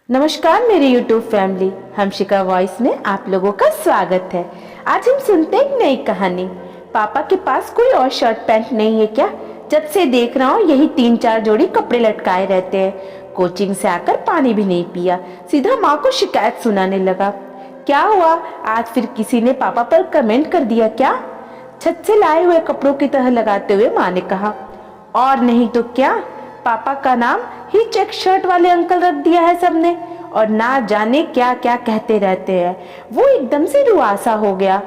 नमस्कार मेरी YouTube family, हमशिका voice में आप लोगों का स्वागत है। आज हम सुनते हैं एक नई कहानी। पापा के पास कोई और शर्ट पैंट नहीं है क्या? जब से देख रहा हूँ यही 3-4 जोड़ी कपड़े लटकाए रहते हैं। कोचिंग से आकर पानी भी नहीं पिया, सीधा माँ को शिकायत सुनाने लगा। क्या हुआ आज, फिर किसी ने पापा पर कमेंट कर दिया क्या? छत से लाए हुए कपड़ों की तरह लगाते हुए माँ ने कहा। और नहीं तो क्या, पापा का नाम ही चेक शर्ट वाले अंकल रख दिया है सबने, और ना जाने क्या क्या कहते रहते हैं। वो एकदम से रुआसा हो गया,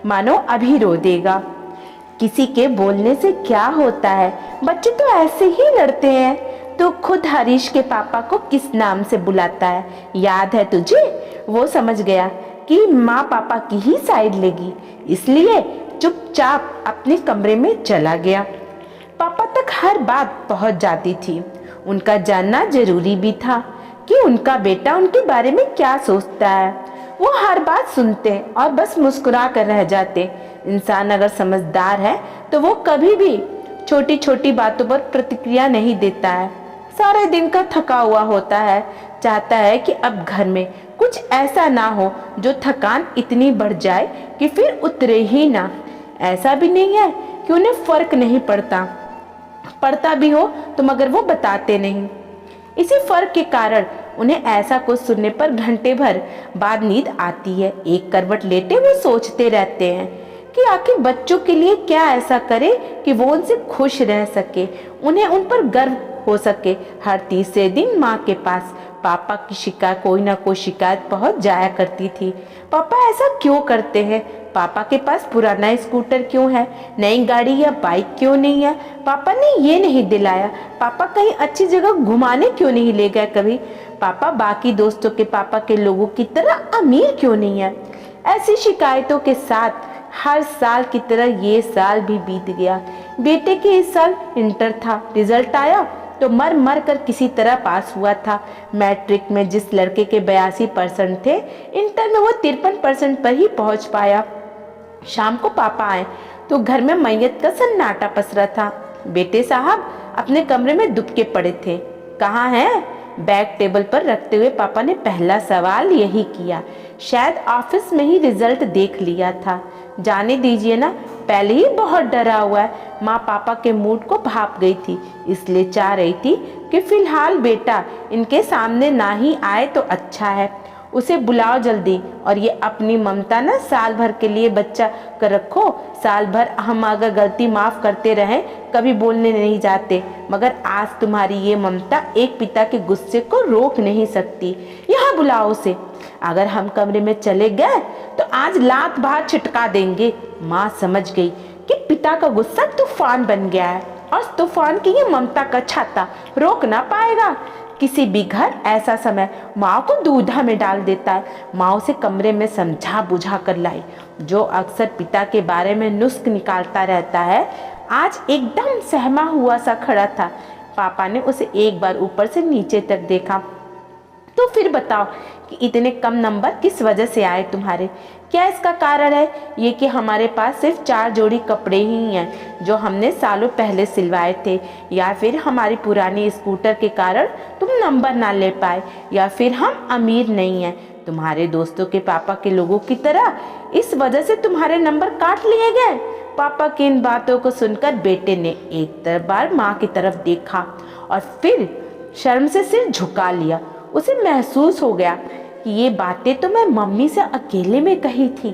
मानो अभी रो देगा। किसी के बोलने से क्या होता है, बच्चे तो ऐसे ही लड़ते हैं। तो खुद हरीश के पापा को किस नाम से बुलाता है, याद है तुझे? वो समझ गया कि माँ पापा की ही साइड लेगी, इसलिए चुपचाप अपने कमरे में चला गया। पापा तक हर बात पहुंच जाती थी। उनका जानना जरूरी भी था कि उनका बेटा उनके बारे में क्या सोचता है। वो हर बात सुनते और बस मुस्कुरा कर रह जाते। इंसान अगर समझदार है तो वो कभी भी छोटी छोटी बातों पर प्रतिक्रिया नहीं देता है। सारे दिन का थका हुआ होता है, चाहता है कि अब घर में कुछ ऐसा ना हो जो थकान इतनी बढ़ जाए कि फिर उतरे ही ना। ऐसा भी नहीं है कि उन्हें फर्क नहीं पड़ता भी हो तो मगर वो बताते नहीं। इसी फर्क के कारण उन्हें ऐसा कुछ सुनने पर घंटे भर बाद नींद आती है। एक करवट लेटे वो सोचते रहते हैं कि आखिर बच्चों के लिए क्या ऐसा करे कि वो उनसे खुश रह सके, उन्हें उन पर गर्व हो सके। हर तीसरे दिन माँ के पास पापा की शिकायत, कोई ना कोई शिकायत पहुंच जाया करती थी। पापा ऐसा क्यों करते हैं? पापा के पास पुराना स्कूटर क्यों है? नई गाड़ी या बाइक क्यों नहीं है? पापा ने ये नहीं दिलाया। पापा कहीं अच्छी जगह घुमाने क्यों नहीं ले गए कभी? पापा बाकी दोस्तों के पापा के लोगों की तरह अमीर क्यों नहीं है? ऐसी शिकायतों के साथ हर साल की तरह ये साल भी बीत गया। बेटे के इस साल इंटर था, रिजल्ट आया तो मर मर कर किसी तरह पास हुआ था। मैट्रिक में जिस लड़के के 82% थे, इंटर में वो 53% पर ही पहुंच पाया। शाम को पापा आए तो घर में मैयत का सन्नाटा पसरा था। बेटे साहब अपने कमरे में दुबके पड़े थे। कहाँ हैं? बैग टेबल पर रखते हुए पापा ने पहला सवाल यही किया। शायद ऑफिस में ही रिजल्ट देख लिया था। जाने दीजिए ना, पहले ही बहुत डरा हुआ है। माँ पापा के मूड को भाप गई थी, इसलिए चाह रही थी कि फिलहाल बेटा इनके सामने ना ही आए तो अच्छा है। उसे बुलाओ जल्दी, और ये अपनी ममता ना साल भर के लिए बच्चा कर रखो। साल भर हम अगर गलती माफ करते रहें, कभी बोलने नहीं जाते, मगर आज तुम्हारी ये ममता एक पिता के गुस्से को रोक नहीं सकती। यहाँ बुलाओ उसे। अगर हम कमरे में चले गए तो आज लात बाहर छिटका देंगे। माँ समझ गई कि पिता का गुस्सा तूफान बन गया है और तूफान की ये ममता का छाता रोक ना पाएगा। किसी भी घर ऐसा समय माँ को दुविधा में डाल देता है। माँ उसे कमरे में समझा बुझा कर लाई। जो अक्सर पिता के बारे में नुस्ख निकालता रहता है, आज एकदम सहमा हुआ सा खड़ा था। पापा ने उसे एक बार ऊपर से नीचे तक देखा। तो फिर बताओ कि इतने कम नंबर किस वजह से आए तुम्हारे? क्या इसका कारण है ये कि हमारे पास सिर्फ 4 जोड़ी कपड़े ही हैं जो हमने सालों पहले सिलवाए थे, या फिर हमारी पुरानी स्कूटर के कारण तुम नंबर ना ले पाए, या फिर हम अमीर नहीं हैं तुम्हारे दोस्तों के पापा के लोगों की तरह, इस वजह से तुम्हारे नंबर काट लिए गए? पापा की इन बातों को सुनकर बेटे ने एक बार माँ की तरफ देखा और फिर शर्म से सिर झुका लिया। उसे महसूस हो गया कि ये बातें तो मैं मम्मी से अकेले में कही थी।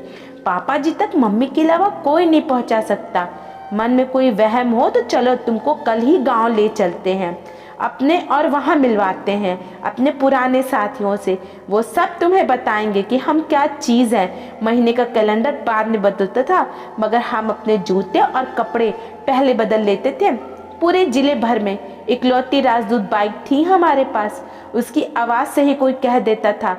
पापा जी तक मम्मी के अलावा कोई नहीं पहुंचा सकता। मन में कोई वहम हो तो चलो तुमको कल ही गांव ले चलते हैं अपने, और वहां मिलवाते हैं अपने पुराने साथियों से। वो सब तुम्हें बताएंगे कि हम क्या चीज़ है। महीने का कैलेंडर बाद में बदलता था, मगर हम अपने जूते और कपड़े पहले बदल लेते थे। पूरे जिले भर में इकलौती राजदूत बाइक थी हमारे पास। उसकी आवाज़ से ही कोई कह देता था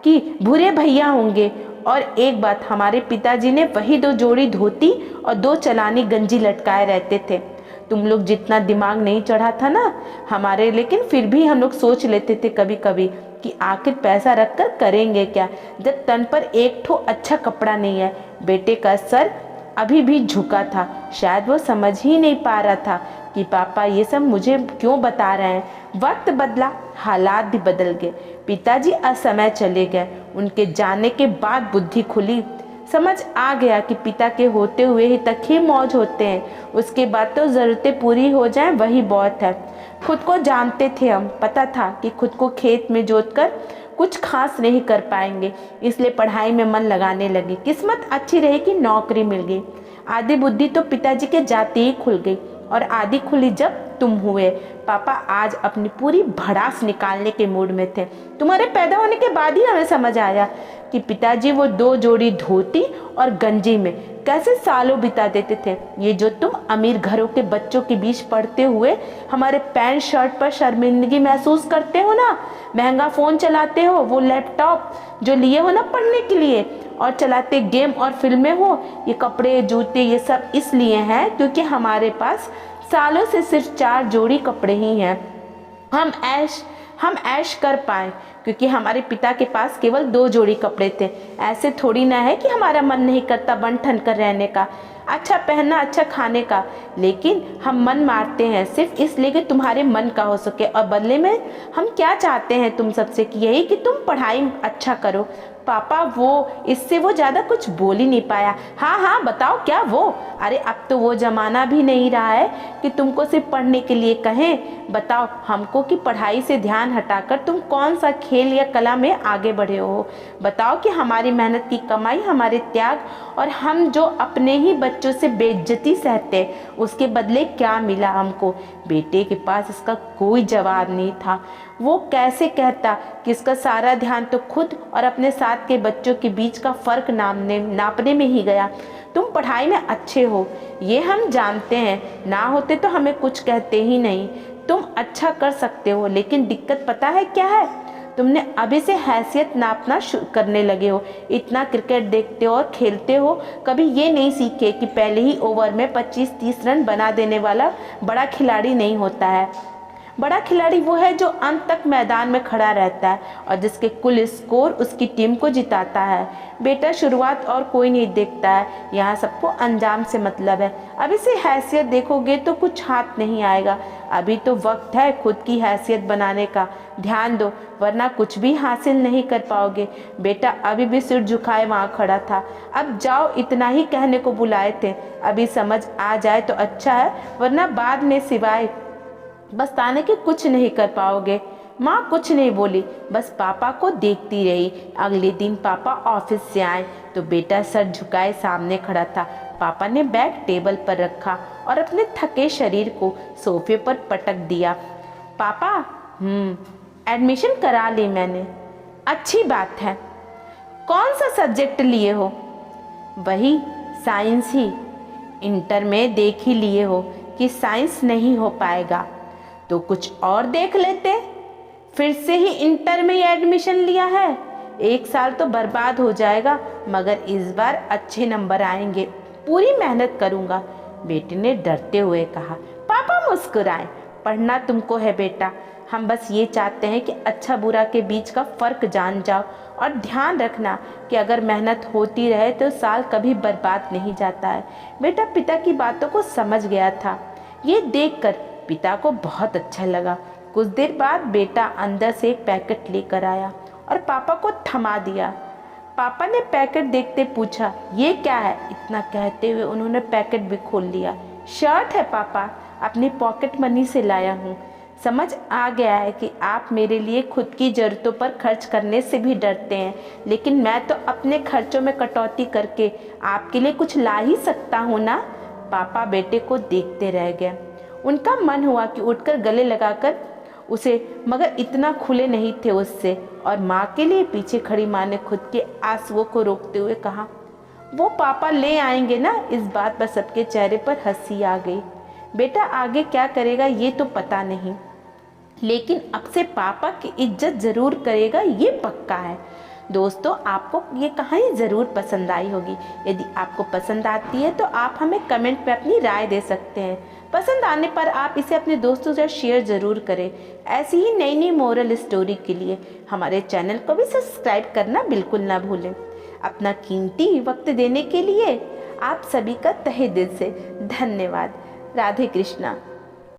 कि भूरे भैया होंगे। और एक बात, हमारे पिताजी ने वही 2 जोड़ी धोती और 2 चलानी गंजी लटकाए रहते थे। तुम लोग जितना दिमाग नहीं चढ़ा था ना हमारे, लेकिन फिर भी हम लोग सोच लेते थे कभी कभी कि आखिर पैसा रखकर करेंगे क्या, जब तन पर एक ठो अच्छा कपड़ा नहीं है। बेटे का सर अभी भी झुका था। शायद वो समझ ही नहीं पा रहा था कि पापा ये सब मुझे क्यों बता रहे हैं। वक्त बदला, हालात भी बदल गए। पिताजी असमय चले गए। उनके जाने के बाद बुद्धि खुली। समझ आ गया कि पिता के होते हुए ही तक ही मौज होते हैं, उसके बाद तो ज़रूरतें पूरी हो जाएं वही बहुत है। खुद को जानते थे हम, पता था कि खुद को खेत में जोतकर कुछ खास नहीं कर पाएंगे, इसलिए पढ़ाई में मन लगाने लगे। किस्मत अच्छी रही कि नौकरी मिल गई। आधी बुद्धि तो पिताजी के जाते ही खुल गई और आधी खुली जब तुम हुए। पापा आज अपनी पूरी भड़ास निकालने के मूड में थे। तुम्हारे पैदा होने के बाद ही हमें समझ आया कि पिताजी वो 2 जोड़ी धोती और गंजी में कैसे सालों बिता देते थे। ये जो तुम अमीर घरों के बच्चों के बीच पढ़ते हुए हमारे पैंट शर्ट पर शर्मिंदगी महसूस करते हो ना, महंगा फ़ोन चलाते हो, वो लैपटॉप जो लिए हो ना पढ़ने के लिए, और चलाते गेम और फिल्में हो, ये कपड़े जूते ये सब इसलिए हैं क्योंकि हमारे पास सालों से सिर्फ 4 जोड़ी कपड़े ही हैं। हम ऐश कर पाए क्योंकि हमारे पिता के पास केवल 2 जोड़ी कपड़े थे। ऐसे थोड़ी ना है कि हमारा मन नहीं करता बन ठन कर रहने का, अच्छा पहनना, अच्छा खाने का, लेकिन हम मन मारते हैं सिर्फ इसलिए कि तुम्हारे मन का हो सके। और बदले में हम क्या चाहते हैं तुम सबसे कि यही कि तुम पढ़ाई अच्छा करो। पापा इससे वो ज़्यादा कुछ बोल ही नहीं पाया। हाँ बताओ क्या वो? अरे अब तो वो ज़माना भी नहीं रहा है कि तुमको सिर्फ पढ़ने के लिए कहें। बताओ हमको कि पढ़ाई से ध्यान हटाकर तुम कौन सा खेल या कला में आगे बढ़े हो। बताओ कि हमारी मेहनत की कमाई, हमारे त्याग और हम जो अपने ही बच्चों से बेइज्जती सहते उसके बदले क्या मिला हमको। बेटे के पास इसका कोई जवाब नहीं था। वो कैसे कहता कि इसका सारा ध्यान तो खुद और अपने साथ के बच्चों के बीच का फर्क नापने में ही गया। तुम पढ़ाई में अच्छे हो ये हम जानते हैं, ना होते तो हमें कुछ कहते ही नहीं। तुम अच्छा कर सकते हो, लेकिन दिक्कत पता है क्या है? तुमने अभी से हैसियत नापना शुरू करने लगे हो। इतना क्रिकेट देखते हो और खेलते हो, कभी ये नहीं सीखे कि पहले ही ओवर में 25-30 रन बना देने वाला बड़ा खिलाड़ी नहीं होता है। बड़ा खिलाड़ी वो है जो अंत तक मैदान में खड़ा रहता है और जिसके कुल स्कोर उसकी टीम को जिताता है। बेटा शुरुआत और कोई नहीं देखता है, यहाँ सबको अंजाम से मतलब है। अभी से हैसियत देखोगे तो कुछ हाथ नहीं आएगा। अभी तो वक्त है खुद की हैसियत बनाने का। ध्यान दो वरना कुछ भी हासिल नहीं कर पाओगे। बेटा अभी भी सिर झुकाए वहाँ खड़ा था। अब जाओ, इतना ही कहने को बुलाए थे। अभी समझ आ जाए तो अच्छा है, वरना बाद में सिवाय बस्ताने के कुछ नहीं कर पाओगे। माँ कुछ नहीं बोली, बस पापा को देखती रही। अगले दिन पापा ऑफिस से आए तो बेटा सर झुकाए सामने खड़ा था। पापा ने बैग टेबल पर रखा और अपने थके शरीर को सोफे पर पटक दिया। पापा एडमिशन करा ली मैंने। अच्छी बात है। कौन सा सब्जेक्ट लिए हो? वही साइंस ही। इंटर में देख ही लिए हो कि साइंस नहीं हो पाएगा तो कुछ और देख लेते। फिर से ही इंटर में ही एडमिशन लिया है। 1 साल तो बर्बाद हो जाएगा, मगर इस बार अच्छे नंबर आएंगे। पूरी मेहनत करूँगा, बेटे ने डरते हुए कहा। पापा मुस्कुराए। पढ़ना तुमको है बेटा, हम बस ये चाहते हैं कि अच्छा बुरा के बीच का फ़र्क जान जाओ। और ध्यान रखना कि अगर मेहनत होती रहे तो साल कभी बर्बाद नहीं जाता है। बेटा पिता की बातों को समझ गया था। ये देखकर पिता को बहुत अच्छा लगा। कुछ देर बाद बेटा अंदर से एक पैकेट लेकर आया और पापा को थमा दिया। पापा ने पैकेट देखते पूछा, ये क्या है? इतना कहते हुए उन्होंने पैकेट भी खोल लिया। शर्ट है पापा, अपनी पॉकेट मनी से लाया हूँ। समझ आ गया है कि आप मेरे लिए खुद की ज़रूरतों पर खर्च करने से भी डरते हैं, लेकिन मैं तो अपने खर्चों में कटौती करके आपके लिए कुछ ला ही सकता हूँ ना। पापा बेटे को देखते रह गए। उनका मन हुआ कि उठकर गले लगाकर उसे, मगर इतना खुले नहीं थे उससे। और माँ के लिए पीछे खड़ी माँ ने खुद के आंसुओं को रोकते हुए कहा, वो पापा ले आएंगे ना। इस बात पर सबके चेहरे पर हंसी आ गई। बेटा आगे क्या करेगा ये तो पता नहीं, लेकिन अब से पापा की इज्जत ज़रूर करेगा, ये पक्का है। दोस्तों आपको ये कहानी ज़रूर पसंद आई होगी। यदि आपको पसंद आती है तो आप हमें कमेंट में अपनी राय दे सकते हैं। पसंद आने पर आप इसे अपने दोस्तों से शेयर ज़रूर करें। ऐसी ही नई नई मोरल स्टोरी के लिए हमारे चैनल को भी सब्सक्राइब करना बिल्कुल ना भूलें। अपना कीमती वक्त देने के लिए आप सभी का तहे दिल से धन्यवाद। राधे कृष्णा।